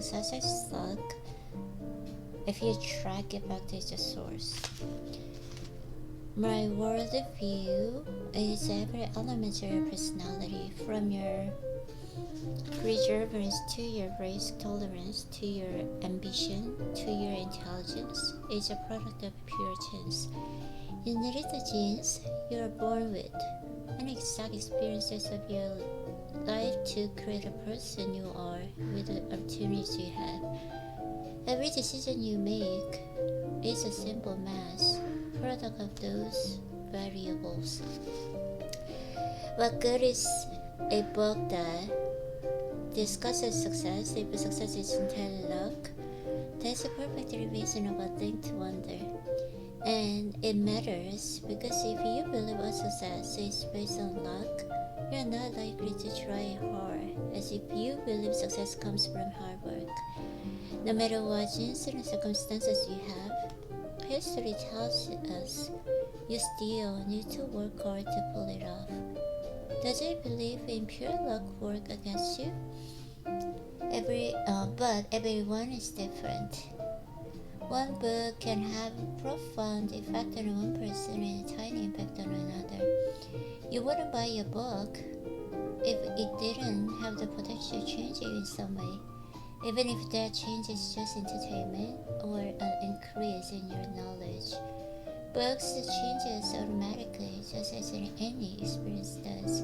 success is stuck if you track it back to the source. My worldview is every element of your personality, from your preservance to your risk tolerance to your ambition to your intelligence, is a product of pure chance. You needed the genes you are born with and exact experiences of your life to create a person you are with the opportunities you have. Every decision you make is a simple mass product of those variables. What good is a book that discusses success if success is entirely luck? That's a perfectly reasonable thing to wonder. And it matters because if you believe a success is based on luck, you're not likely to try hard as if you believe success comes from hard work. No matter what genes and circumstances you have, history tells us you still need to work hard to pull it off. Does it believe in pure luck work against you? But everyone is different. One book can have a profound effect on one person and a tiny impact on another. You wouldn't buy a book if it didn't have the potential to change you in some way, even if that change is just entertainment or an increase in your knowledge. Books change us automatically, just as any experience does.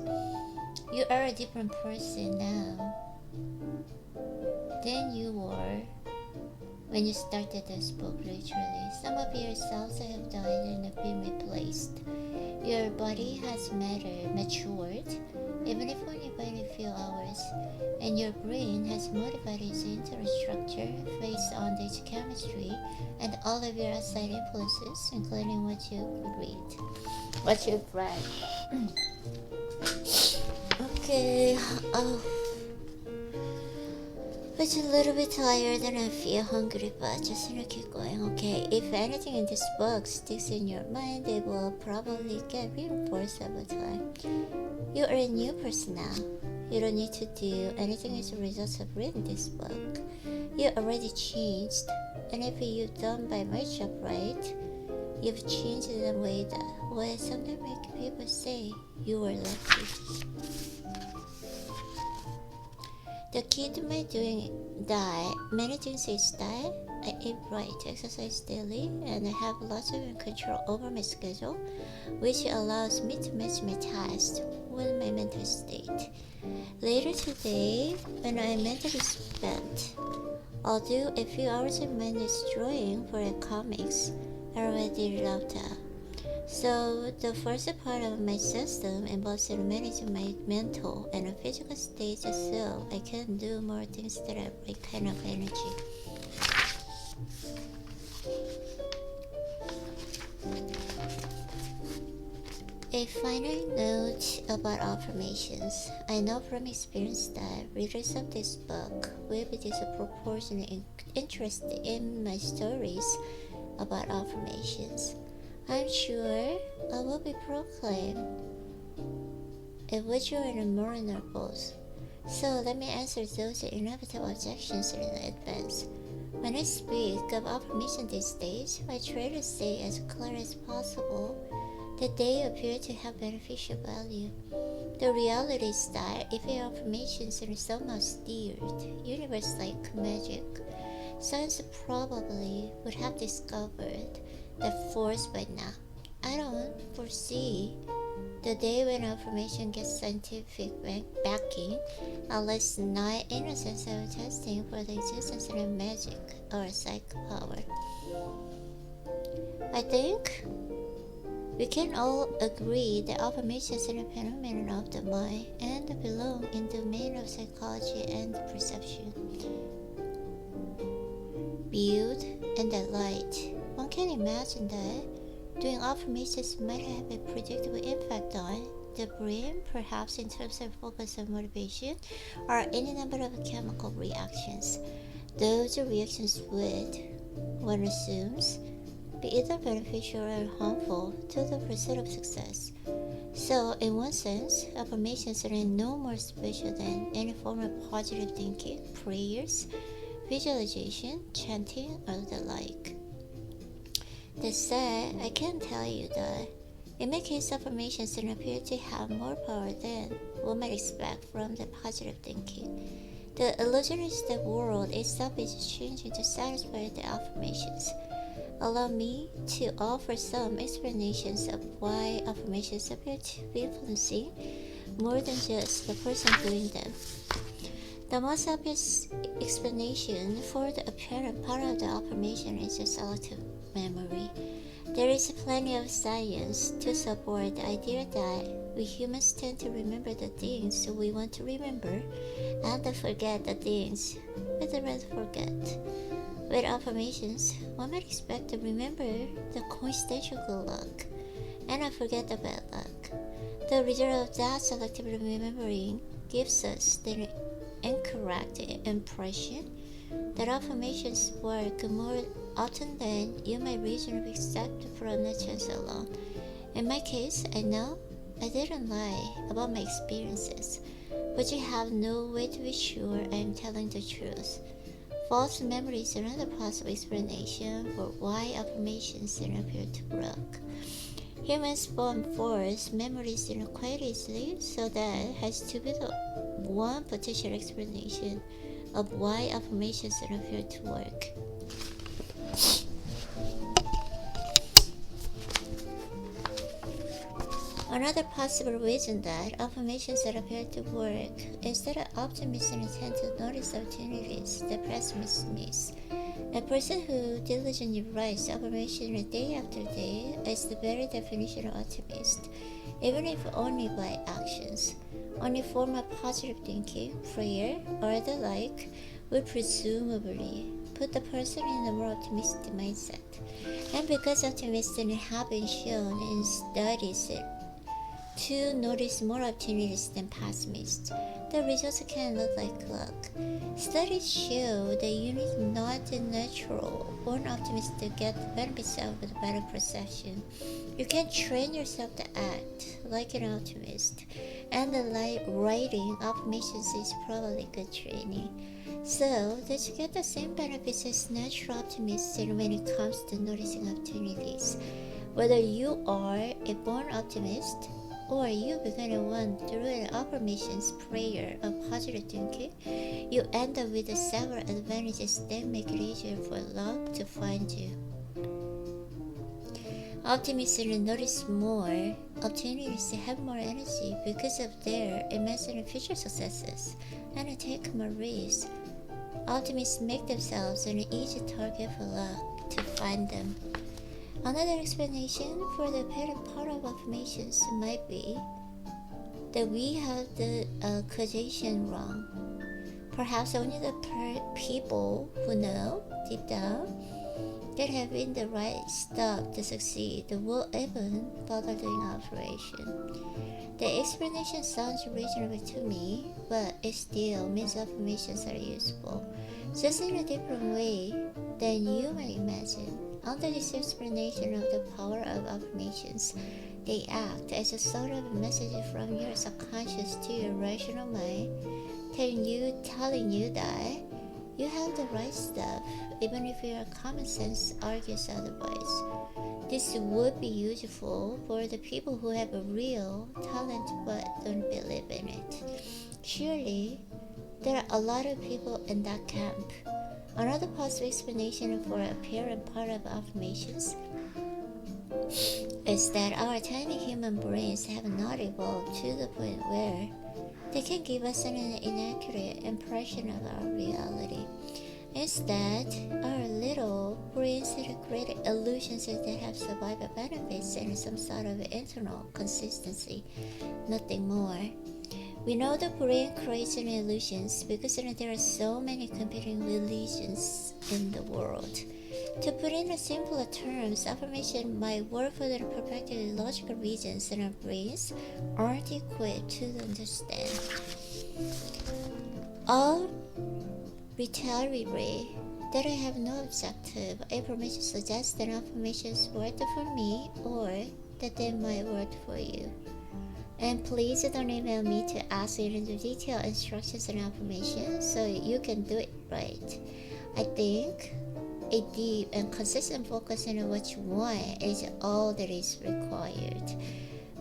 You are a different person now than you were when you started this book, literally. Some of your cells have died and have been replaced. Your body has matured, even if only by a few hours, and your brain has modified its internal structure based on its chemistry and all of your outside influences, including what you've read. Okay, I'm a little bit tired and I feel hungry, but just gonna keep going. Okay, if anything in this book sticks in your mind, it will probably get reinforced over time. You are a new person now. You don't need to do anything as a result of reading this book. You already changed, and if you've done by much upright, you've changed in a way that will sometimes make people say you were lucky. The key to my many things is that I eat right, exercise daily, and I have lots of control over my schedule, which allows me to match my tasks with my mental state. Later today, when I'm mentally spent, I'll do a few hours of mindless drawing for the comics I already loved. So the first part of my system involves managing my mental and physical state so I can do more things that have my kind of energy. A final note about affirmations. I know from experience that readers of this book will be disproportionately interested in my stories about affirmations. I'm sure I will be proclaimed a virtual and a moral both. So let me answer those inevitable objections in advance. When I speak of affirmation these days, I try to say as clear as possible that they appear to have beneficial value. The reality is that if your affirmations are somehow steered, universe like magic, science probably would have discovered the force by now. I don't foresee the day when affirmation gets scientific backing, unless not in a sense of testing for the existence of magic or psychic power. I think we can all agree that affirmations are a phenomenon of the mind and belong in the domain of psychology and perception. Build and delight. One can imagine that doing affirmations might have a predictable impact on the brain, perhaps in terms of focus and motivation, or any number of chemical reactions. Those reactions would, one assumes, be either beneficial or harmful to the pursuit of success. So, in one sense, affirmations are no more special than any form of positive thinking, prayers, visualization, chanting, or the like. That said, I can tell you that in my case, affirmations appear to have more power than one might expect from the positive thinking. The illusion is the world itself is changing to satisfy the affirmations. Allow me to offer some explanations of why affirmations appear to be influencing more than just the person doing them. The most obvious explanation for the apparent power of the affirmation is the selective memory. There is plenty of science to support the idea that we humans tend to remember the things we want to remember and to forget the things we'd rather forget. With affirmations, one might expect to remember the coincidental good luck and not forget the bad luck. The result of that selective remembering gives us the incorrect impression that affirmations work more often than you might reasonably expect from the chance alone. In my case, I know I didn't lie about my experiences, but you have no way to be sure I am telling the truth. False memory is another possible explanation for why affirmations appear to work. Humans form false memories quite easily, so that has to be the one potential explanation of why affirmations appear to work. Another possible reason that affirmations appear to work is that optimists tend to notice opportunities that pessimists miss. A person who diligently writes affirmations day after day is the very definition of optimist, even if only by actions. Only form of positive thinking, prayer, or the like would presumably put the person in a more optimistic mindset. And because optimists have been shown in studies to notice more opportunities than pessimists, the results can look like luck. Studies show that you need not a natural born optimist to get the benefits of the better perception. You can train yourself to act like an optimist, and the writing affirmations is probably good training. So that you get the same benefits as natural optimists when it comes to noticing opportunities. Whether you are a born optimist or you become one through an affirmations prayer of positive thinking, you end up with several advantages that make it easier for luck to find you. Optimists notice more opportunities to have more energy because of their imagined future successes and take more risks. Optimists make themselves an easy target for luck to find them. Another explanation for the apparent power of affirmations might be that we have the causation wrong. Perhaps only the people who know deep down that having the right stuff to succeed will even bother doing affirmation. The explanation sounds reasonable to me, but it still means affirmations are useful, just in a different way than you might imagine. Under this explanation of the power of affirmations, they act as a sort of message from your subconscious to your rational mind, telling you that you have the right stuff, even if your common sense argues otherwise. This would be useful for the people who have a real talent but don't believe in it. Surely, there are a lot of people in that camp. Another possible explanation for the apparent power of affirmations is that our tiny human brains have not evolved to the point where they can give us an inaccurate impression of our reality. Instead, our little brains have created illusions that have survival benefits and some sort of internal consistency, nothing more. We know the brain creates illusions because there are so many competing religions in the world. To put it in simpler terms, affirmation might work for the perfectly logical reasons that our brains aren't equipped to understand. I'll reiterate that I have no objective information suggests that affirmations work for me or that they might work for you. And please don't email me to ask you into detailed instructions and affirmations so you can do it right. I think a deep and consistent focus on what you want is all that is required.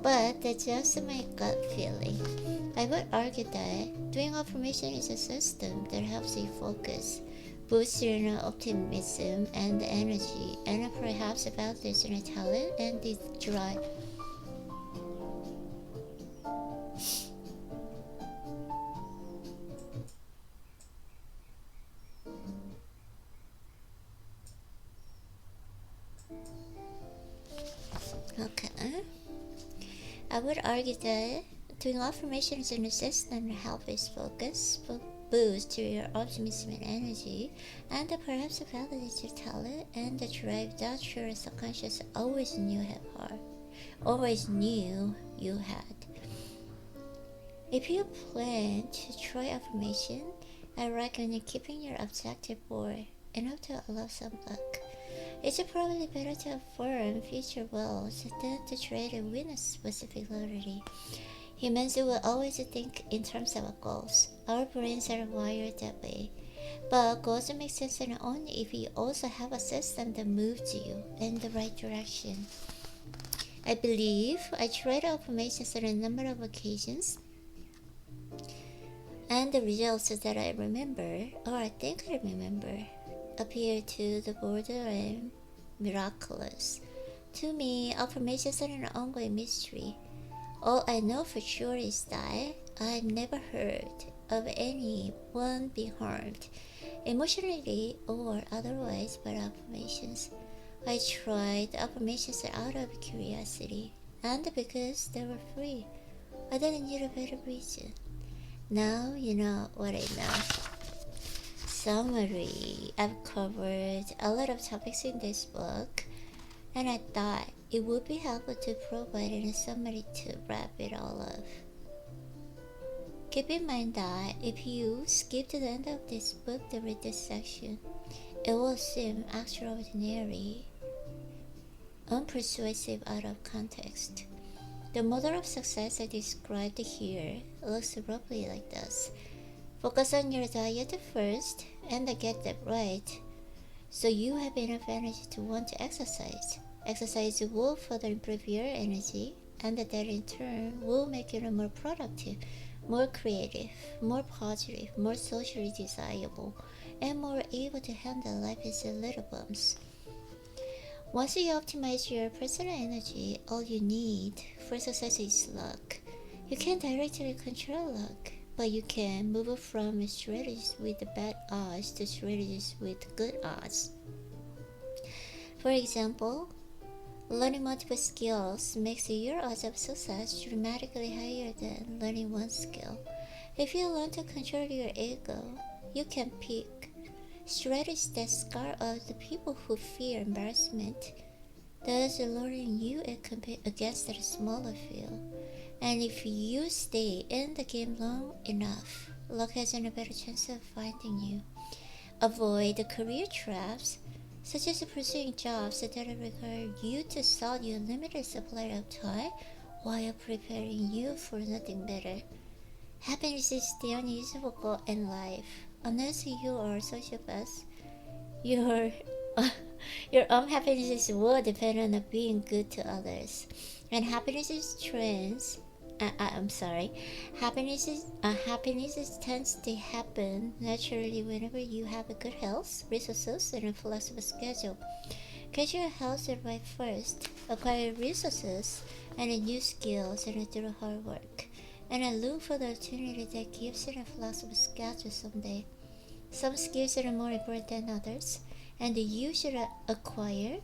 But that's just my gut feeling. I would argue that doing affirmation is a system that helps you focus, boosts your optimism and energy, and perhaps validates your talent and the drive. Okay. I would argue that doing affirmations in a system helps us focus, boost your optimism and energy, and perhaps validate your talent and the drive that your subconscious always knew you had. If you plan to try affirmation, I recommend keeping your objective board enough to allow some luck. It's probably better to affirm future goals than to try to win a specific lottery. Humans will always think in terms of goals. Our brains are wired that way. But goals make sense only if you also have a system that moves you in the right direction. I believe I tried affirmations on a number of occasions, and the results that I remember, or I think I remember, appear to the borderline miraculous. To me, affirmations are an ongoing mystery. All I know for sure is that I've never heard of anyone being harmed, emotionally or otherwise, by affirmations. I tried affirmations out of curiosity, and because they were free, I didn't need a better reason. Now you know what I know. Summary. I've covered a lot of topics in this book, and I thought it would be helpful to provide a summary to wrap it all up. Keep in mind that if you skip to the end of this book to read this section, it will seem extraordinary, unpersuasive out of context. The model of success I described here looks roughly like this. Focus on your diet first and get that right, so you have enough energy to want to exercise. Exercise will further improve your energy, and that in turn will make you more productive, more creative, more positive, more socially desirable, and more able to handle life's little bumps. Once you optimize your personal energy, all you need for success is luck. You can't directly control luck, but you can move from strategies with bad odds to strategies with good odds. For example, learning multiple skills makes your odds of success dramatically higher than learning one skill. If you learn to control your ego, you can pick strategies that scare out the people who fear embarrassment, thus luring you and compete against a smaller field. And if you stay in the game long enough, luck has a better chance of finding you. Avoid the career traps, such as pursuing jobs that require you to sell your limited supply of time while preparing you for nothing better. Happiness is the unusable goal in life. Unless you are a sociopath, your your own happiness will depend on being good to others. And happiness is trends. I'm sorry. Happiness tends to happen naturally whenever you have a good health, resources, and a flexible schedule. Get your health right first. Acquire resources and new skills and through hard work. And I look for the opportunity that gives you a flexible schedule someday. Some skills are more important than others, and you should acquire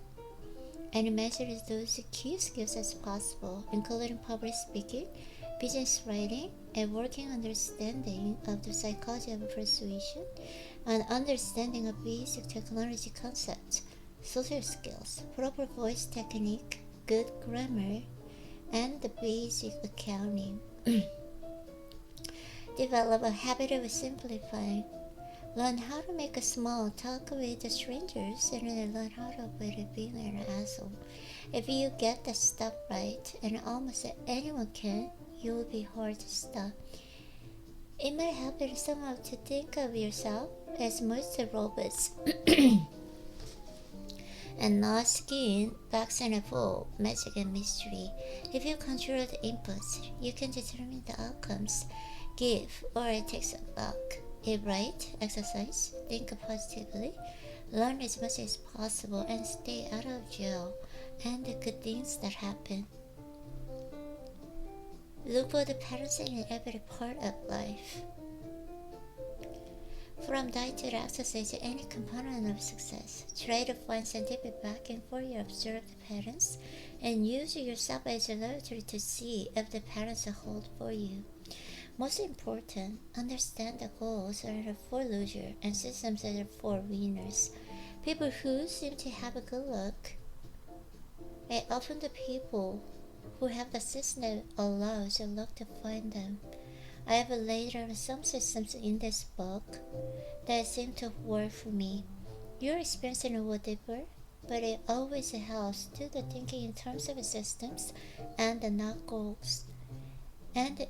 and measure those key skills as possible, including public speaking, business writing, and working understanding of the psychology of persuasion, and understanding of basic technology concepts, social skills, proper voice technique, good grammar, and the basic accounting. Develop a habit of simplifying. Learn how to make a small talk with strangers and then learn how to avoid being an asshole. If you get that stuff right, and almost anyone can, you will be hard to stop. It might help you somehow to think of yourself as most robots and not skin, bugs and evolve, magic and mystery. If you control the inputs, you can determine the outcomes. Give or take some back. Eat right, exercise, think positively, learn as much as possible, and stay out of jail and the good things that happen. Look for the patterns in every part of life. From diet to exercise to any component of success, try to find scientific backing for your observed patterns and use yourself as a laboratory to see if the patterns hold for you. Most important, understand the goals are for losers and systems are for winners. People who seem to have a good luck are often the people who have the system that allows the luck to find them. I have laid out some systems in this book that seem to work for me. Your experience will differ, but it always helps to the thinking in terms of systems and not goals. And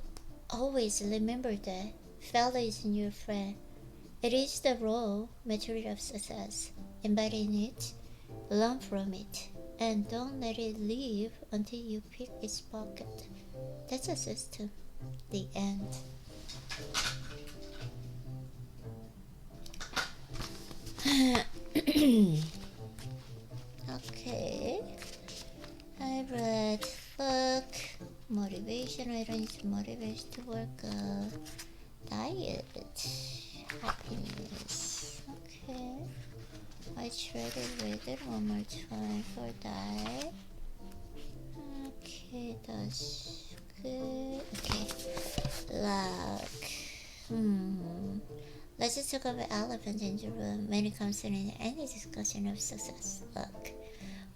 always remember that failure isn't your friend. It is the raw material of success. Embody it, learn from it, and don't let it leave until you pick its pocket. That's a system. The end. Okay. I read book, motivation. I don't need motivation to work out. Diet, happiness. Okay. I try to read it one more time for that. Okay, that's good. Okay. Luck. Let's just talk about elephant in the room when it comes to any discussion of success. Luck.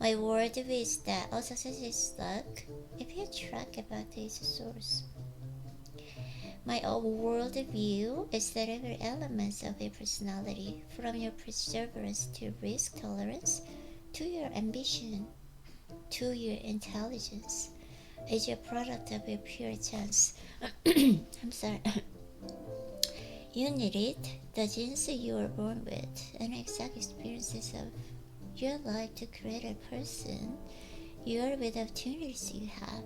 My worldview is that all success is luck if you track about this source. My worldview is that every element of a personality, from your perseverance to risk tolerance, to your ambition, to your intelligence, is a product of your pure chance. I'm sorry. You need it, the genes you are born with, and exact experiences of your life to create a person you are with the opportunities you have.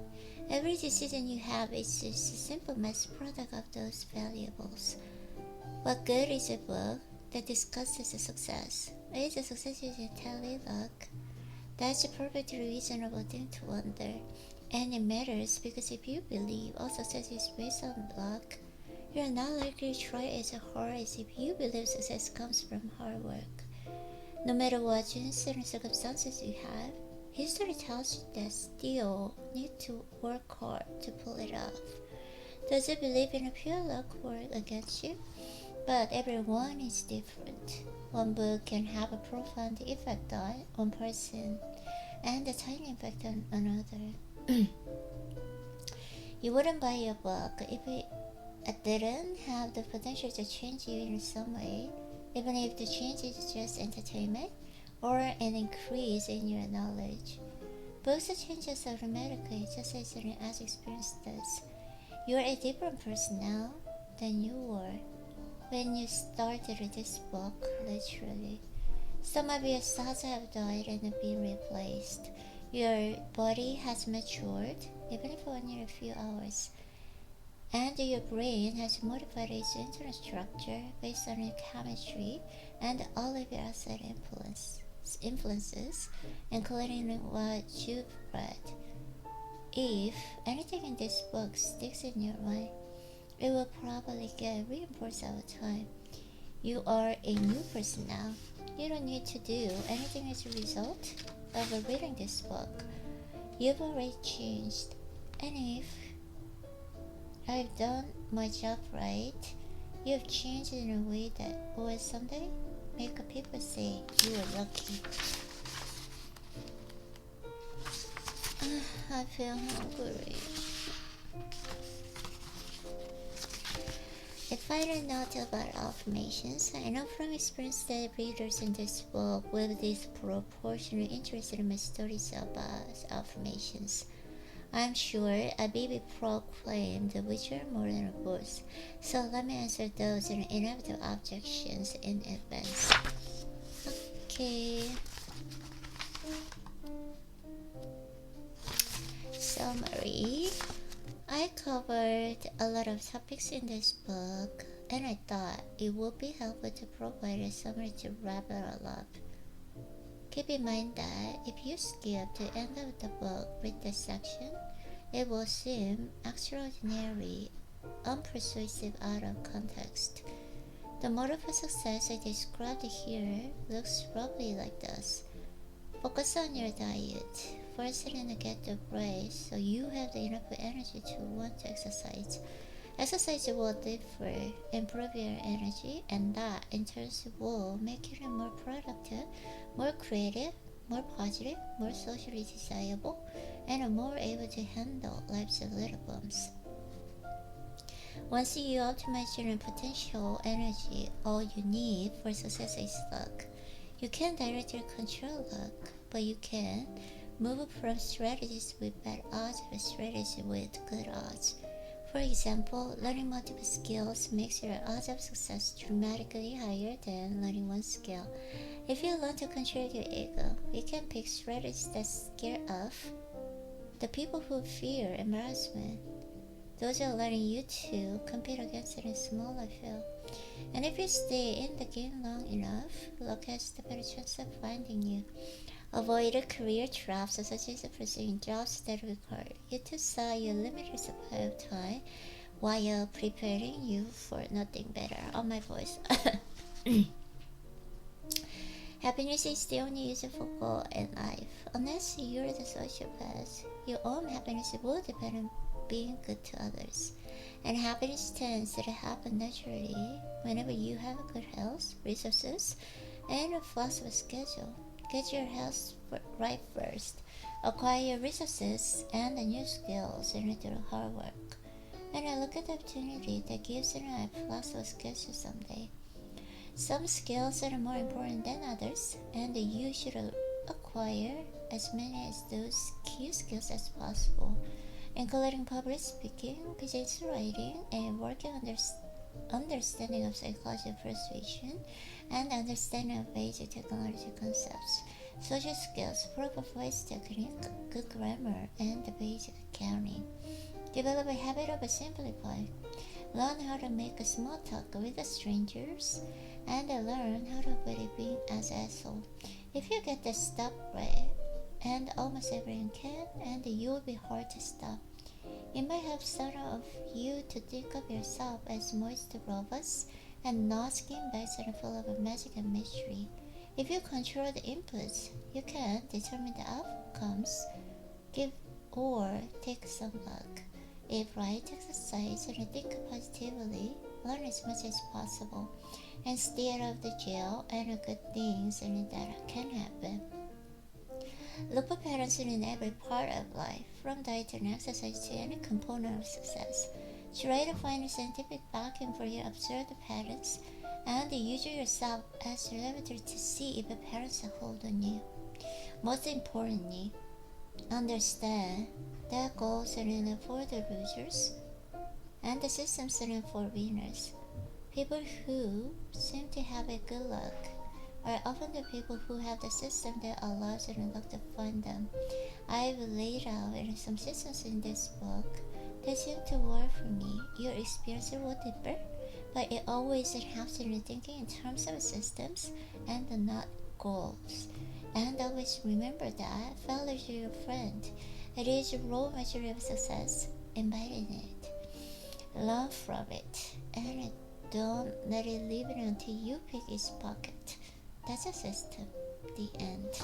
Every decision you have is just a simple mass product of those variables. What good is a book that discusses a success? Is a success entirely luck? That's a perfectly reasonable thing to wonder. And it matters because if you believe all success is based on luck, you're not likely to try as hard as if you believe success comes from hard work. No matter what genes and circumstances you have, history tells you that still need to work hard to pull it off. Does it believe in a pure luck work against you? But everyone is different. One book can have a profound effect on one person and a tiny effect on another. You wouldn't buy a book if it didn't have the potential to change you in some way, even if the change is just entertainment or an increase in your knowledge. Books change us automatically, just as an as experience does. You are a different person now than you were when you started this book, literally. Some of your thoughts have died and been replaced. Your body has matured, even if only a few hours. And your brain has modified its internal structure based on your chemistry and all of your outside influences, including what you've read. If anything in this book sticks in your mind, it will probably get reinforced over time. You are a new person now. You don't need to do anything as a result of reading this book. You've already changed, and if I've done my job right, you've changed in a way that will someday make people say you were lucky. I feel hungry. A final note about affirmations. I know from experience that readers in this book will be disproportionately interested in my stories about affirmations. I'm sure a baby proclaimed which are more than both, so let me answer those inevitable objections in advance. Okay. Summary. I covered a lot of topics in this book, and I thought it would be helpful to provide a summary to wrap it all up. Keep in mind that if you skip the end of the book with this section, it will seem extraordinary, unpersuasive out of context. The model for success I described here looks roughly like this. Focus on your diet. First, get the break so you have the enough energy to want to exercise. Exercise will differ, improve your energy, and that in turn will make you more productive, more creative, more positive, more socially desirable, and more able to handle life's little bumps. Once you optimize your potential energy, all you need for success is luck. You can't directly control luck, but you can move from strategies with bad odds to strategies with good odds. For example, learning multiple skills makes your odds of success dramatically higher than learning one skill. If you learn to control your ego, you can pick strategies that scare off the people who fear embarrassment. Those are letting you to compete against it in smaller field. And if you stay in the game long enough, luck has the better chance of finding you. Avoid career traps such as pursuing jobs that require you to sell your limited supply of time while preparing you for nothing better. Oh, my voice. Happiness is the only useful goal in life. Unless you're the sociopath, your own happiness will depend on being good to others. And happiness tends to happen naturally whenever you have good health, resources, and a flexible schedule. Get your health right first. Acquire your resources and the new skills through hard work. And I look at the opportunity that gives you a flexible schedule someday. Some skills are more important than others, and you should acquire as many of those key skills as possible, including public speaking, business writing, and working understanding of psychology persuasion, and understanding of basic technology concepts, social skills, proper voice technique, good grammar, and the basic accounting. Develop a habit of simplifying. Learn how to make a small talk with strangers, and learn how to avoid being as asshole. If you get this step right, and almost everyone can, and you will be hard to stop. It might help some of you to think of yourself as moist robots and not skin bags and full of magic and mystery. If you control the inputs, you can determine the outcomes, give or take some luck. If right, exercise and think positively, learn as much as possible, and stay out of the jail and good things that can happen. Look for patterns in every part of life, from diet and exercise to any component of success. Try to find a scientific backing for your observed patterns, and use yourself as a lever to see if the patterns hold on you. Most importantly, understand that goals are for the losers, and the systems are for winners. People who seem to have a good luck are often the people who have the system that allows luck to find them. I've laid out some systems in this book that seem to work for me. Your experience will differ, but it always helps in thinking in terms of systems and not goals. And always remember that failure is your friend. It is your raw material of success. Embody it. Learn from it. And don't let it leave it until you pick its pocket. That's a system. The end.